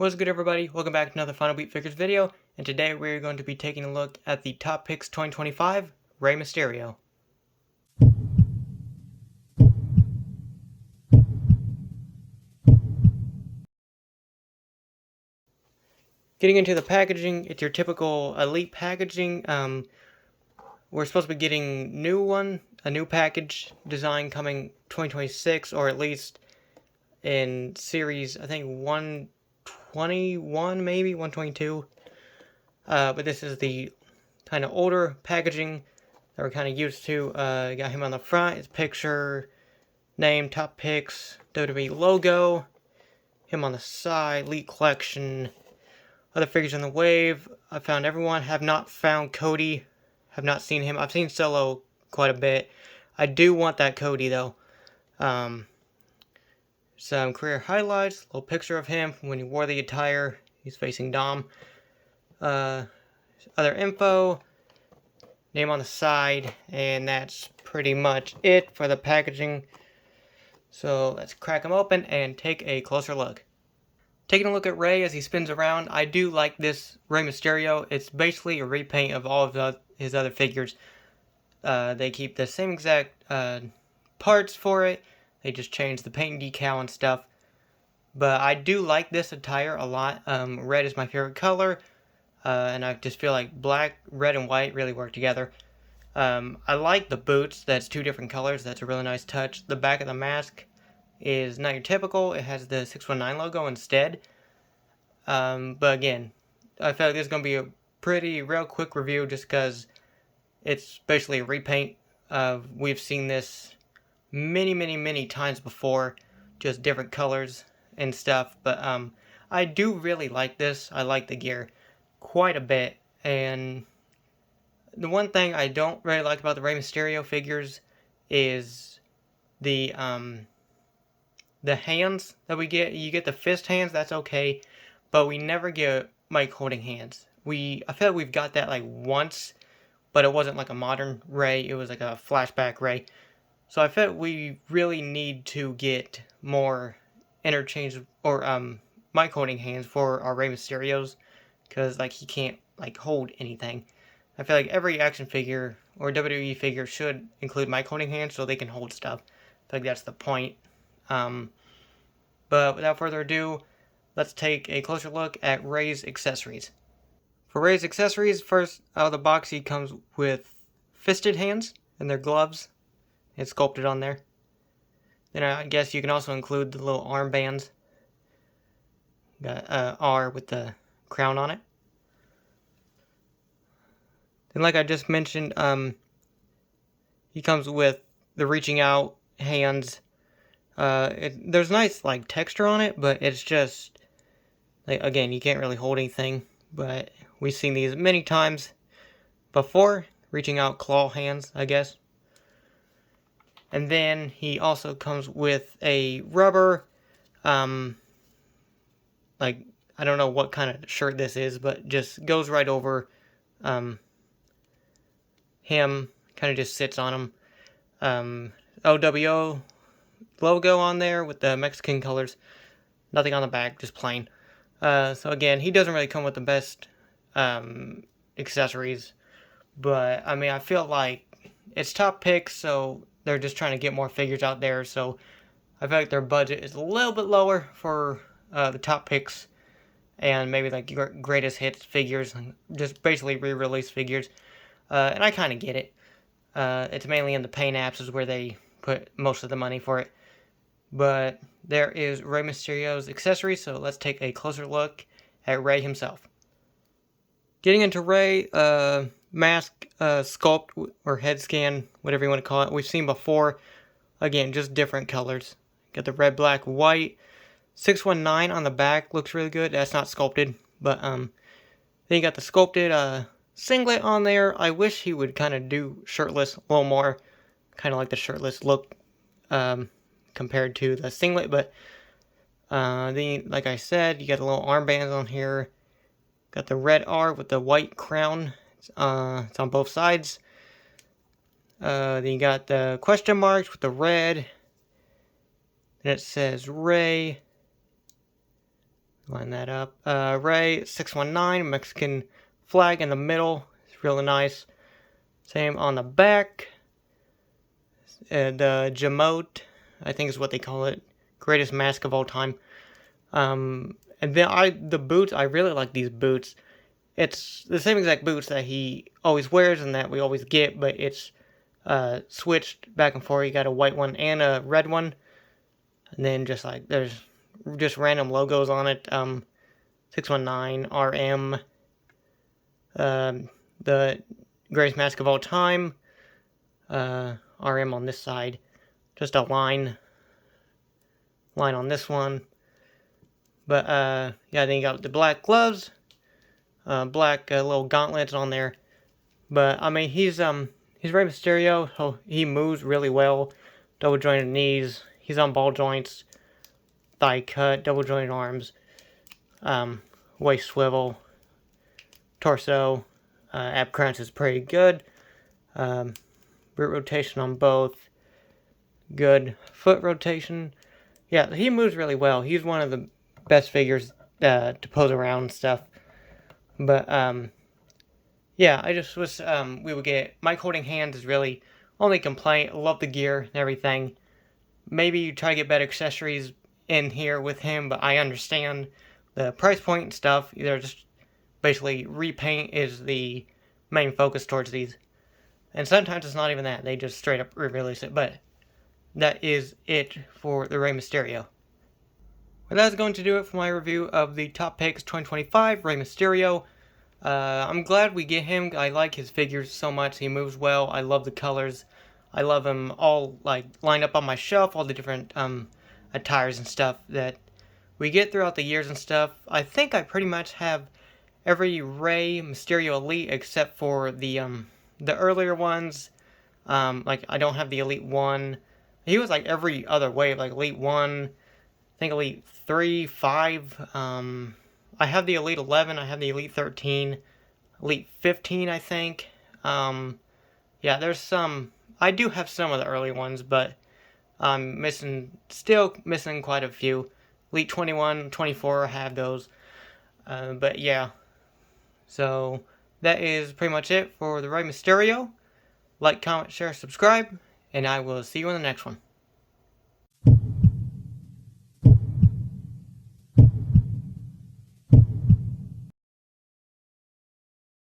What's good, everybody? Welcome back to another Final Beat Figures video, and today we're going to be taking a look at the Top Picks 2025 Rey Mysterio. Getting into the packaging, it's your typical Elite packaging. We're supposed to be getting a new package design coming 2026, or at least in series, I think 121, maybe 122. But this is the kind of older packaging that we're kind of used to. Got him on the front, his picture, name, top picks, WWE logo, him on the side, Elite Collection, other figures in the wave. I found everyone, have not found Cody, have not seen him. I've seen Solo quite a bit. I do want that Cody though. Some career highlights, little picture of him when he wore the attire. He's facing Dom. Other info, name on the side, and that's pretty much it for the packaging. So let's crack him open and take a closer look. Taking a look at Rey as he spins around, I do like this Rey Mysterio. It's basically a repaint of all of his other figures. They keep the same exact parts for it. They just change the paint and decal and stuff. But I do like this attire a lot. Red is my favorite color. And I just feel like black, red, and white really work together. I like the boots. That's two different colors. That's a really nice touch. The back of the mask is not your typical. It has the 619 logo instead. But again, I feel like this is going to be a pretty real quick review just because it's basically a repaint. We've seen this many times before, just different colors and stuff. But I do really like this. I like the gear quite a bit. And the one thing I don't really like about the Rey Mysterio figures is the hands that we get. You get the fist hands, that's okay, but we never get mic holding hands. I feel like we've got that like once, but it wasn't like a modern Rey. It was like a flashback Rey. So I feel like we really need to get more interchange or mic holding hands for our Rey Mysterios, because like he can't like hold anything. I feel like every action figure or WWE figure should include mic holding hands so they can hold stuff. I feel like that's the point. But without further ado, let's take a closer look at Rey's accessories. For Rey's accessories, first out of the box he comes with fisted hands and their gloves. It's sculpted on there. Then I guess you can also include the little armbands. Got R with the crown on it. Then like I just mentioned, he comes with the reaching out hands. There's nice like texture on it, but it's just like, again, you can't really hold anything. But we've seen these many times before. Reaching out claw hands, I guess. And then he also comes with a rubber, like, I don't know what kind of shirt this is, but just goes right over him, kind of just sits on him. OWO logo on there with the Mexican colors. Nothing on the back, just plain. So again, he doesn't really come with the best accessories, but I mean, I feel like it's top picks, so they're just trying to get more figures out there. So I feel like their budget is a little bit lower for the top picks and maybe like greatest hits figures, just basically re-release figures. And I kind of get it. It's mainly in the paint apps is where they put most of the money for it. But there is Rey Mysterio's accessories, so let's take a closer look at Rey himself. Getting into Rey, mask, sculpt, or head scan, whatever you want to call it, we've seen before. Again, just different colors. Got the red, black, white. 619 on the back looks really good. That's not sculpted, but then you got the sculpted singlet on there. I wish he would kind of do shirtless a little more, kind of like the shirtless look compared to the singlet. But then, like I said, you got the little armbands on here. Got the red R with the white crown. It's on both sides. Then you got the question marks with the red. Then it says Rey. Line that up. Rey 619, Mexican flag in the middle. It's really nice. Same on the back. The G.M.O.A.T, I think is what they call it. Greatest mask of all time. And then the boots, I really like these boots. It's the same exact boots that he always wears and that we always get, but it's switched back and forth. You got a white one and a red one. And then just like there's just random logos on it. 619 RM, the greatest mask of all time. RM on this side, just a line on this one. But yeah, then you got the black gloves, black little gauntlets on there. But I mean, he's Rey Mysterio, so he moves really well. Double jointed knees. He's on ball joints, thigh cut, double jointed arms, waist swivel, torso. Ab crunch is pretty good. Root rotation on both. Good foot rotation. Yeah, he moves really well. He's one of the best figures to pose around and stuff. But yeah, I just wish we would get mic holding hands is really only complaint. I love the gear and everything. Maybe you try to get better accessories in here with him, but I understand the price point and stuff. They're just basically repaint is the main focus towards these. And sometimes it's not even that. They just straight up re-release it. But that is it for the Rey Mysterio. Well, that's going to do it for my review of the Top Picks 2025 Rey Mysterio. I'm glad we get him. I like his figures so much. He moves well. I love the colors. I love them all like lined up on my shelf, all the different attires and stuff that we get throughout the years and stuff. I think I pretty much have every Rey Mysterio Elite except for the earlier ones. Like I don't have the Elite 1. He was like every other wave, like Elite 1, I think Elite 3, 5. I have the Elite 11, I have the Elite 13, Elite 15, I think. Yeah, there's some. I do have some of the early ones, but I'm still missing quite a few. Elite 21, 24, I have those. But yeah, so that is pretty much it for the Rey Mysterio. Like, comment, share, subscribe, and I will see you in the next one.